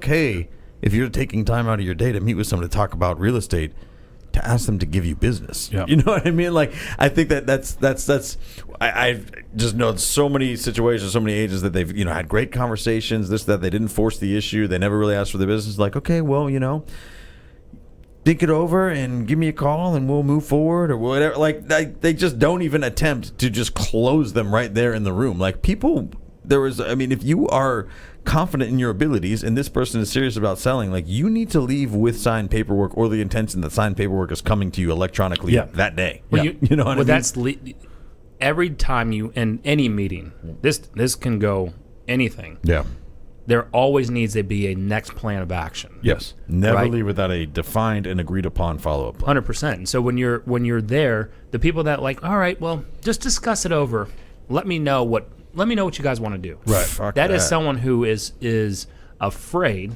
okay if you're taking time out of your day to meet with someone to talk about real estate, to ask them to give you business. Yeah. You know what I mean? Like, I think that's I've just known so many situations, so many agents that they've, had great conversations, that they didn't force the issue. They never really asked for the business. Like, okay, well, think it over and give me a call and we'll move forward or whatever. Like, they just don't even attempt to just close them right there in the room. Like, people, if you are confident in your abilities and this person is serious about selling, like, you need to leave with signed paperwork or the intention that signed paperwork is coming to you electronically that day. Well, you know what I mean? That's every time you in any meeting, this can go anything. Yeah. There always needs to be a next plan of action. Yes. Never right? leave without a defined and agreed upon follow-up plan. 100%. And so when you're there, the people that like, all right, well, just discuss it over. Let me know what you guys want to do. Right. Fuck that is someone who is afraid.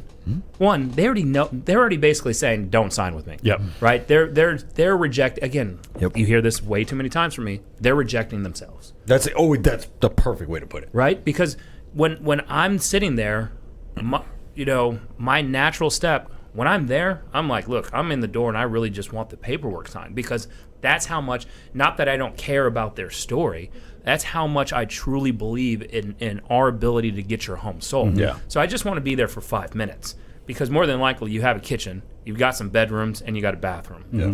One, they already know. They're already basically saying, "Don't sign with me." Yep. Right. They're reject again. Yep. You hear this way too many times from me. They're rejecting themselves. That's the perfect way to put it. Right. Because when I'm sitting there, my natural step, when I'm there, I'm like, look, I'm in the door and I really just want the paperwork signed, because that's how much, not that I don't care about their story, that's how much I truly believe in our ability to get your home sold. Yeah. So I just want to be there for 5 minutes, because more than likely you have a kitchen, you've got some bedrooms, and you got a bathroom. Yeah.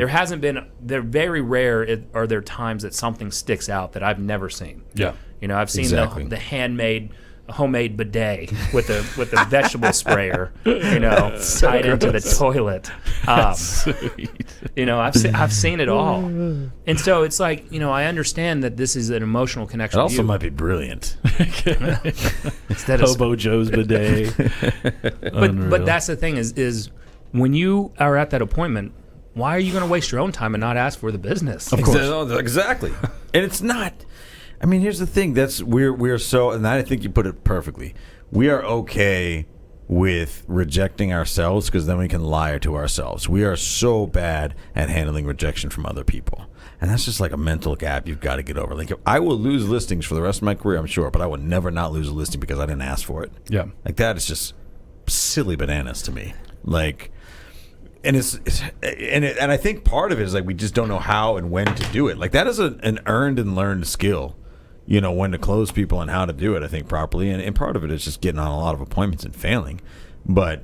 They're very rare are there times that something sticks out that I've never seen. Yeah. I've seen the handmade, homemade bidet with a vegetable sprayer, tied into the toilet. I've seen it all, and so it's like, I understand that this is an emotional connection. It also might be brilliant. Instead of Hobo Joe's bidet. but that's the thing is when you are at that appointment, why are you going to waste your own time and not ask for the business? Of course, exactly. And it's not. I mean, here's the thing. We're so, and I think you put it perfectly. We are okay with rejecting ourselves because then we can lie to ourselves. We are so bad at handling rejection from other people. And that's just like a mental gap you've got to get over. Like, if I will lose listings for the rest of my career, I'm sure, but I will never not lose a listing because I didn't ask for it. Yeah. Like, that is just silly bananas to me. Like, and and I think part of it is like we just don't know how and when to do it. Like, that is an earned and learned skill. When to close people and how to do it, I think, properly. And part of it is just getting on a lot of appointments and failing. But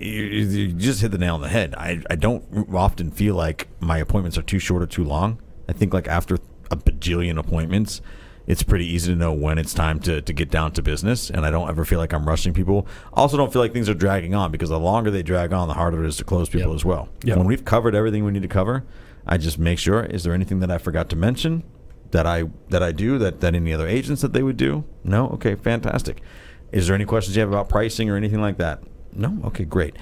you just hit the nail on the head. I don't often feel like my appointments are too short or too long. I think, like, after a bajillion appointments, it's pretty easy to know when it's time to get down to business. And I don't ever feel like I'm rushing people. Also don't feel like things are dragging on, because the longer they drag on, the harder it is to close people as well. Yep. When we've covered everything we need to cover, I just make sure, is there anything that I forgot to mention that I do that any other agents that they would do? No? Okay, fantastic. Is there any questions you have about pricing or anything like that? No? Okay, great.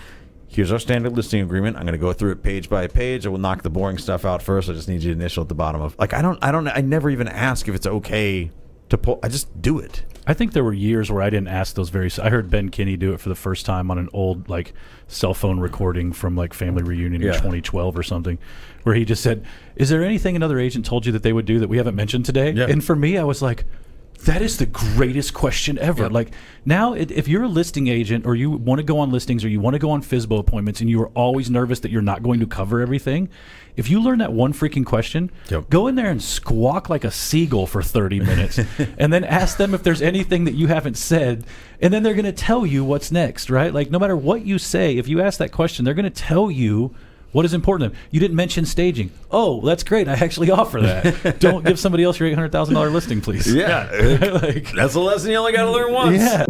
Here's our standard listing agreement. I'm going to go through it page by page. I will knock the boring stuff out first. I just need you to initial at the bottom of, like, I never even ask if it's okay to pull. I just do it. I think there were years where I didn't ask those I heard Ben Kinney do it for the first time on an old, like, cell phone recording from, like, Family Reunion in 2012 or something, where he just said, is there anything another agent told you that they would do that we haven't mentioned today? Yeah. And for me, I was like, that is the greatest question ever. Yep. Like, now, if you're a listing agent, or you want to go on listings, or you want to go on FSBO appointments, and you are always nervous that you're not going to cover everything, if you learn that one freaking question, go in there and squawk like a seagull for 30 minutes, and then ask them if there's anything that you haven't said, and then they're going to tell you what's next, right? Like, no matter what you say, if you ask that question, they're going to tell you what is important to them. You didn't mention staging. Oh, that's great. I actually offer that. Don't give somebody else your $800,000 listing, please. Yeah. Like, that's a lesson you only got to learn once. Yeah.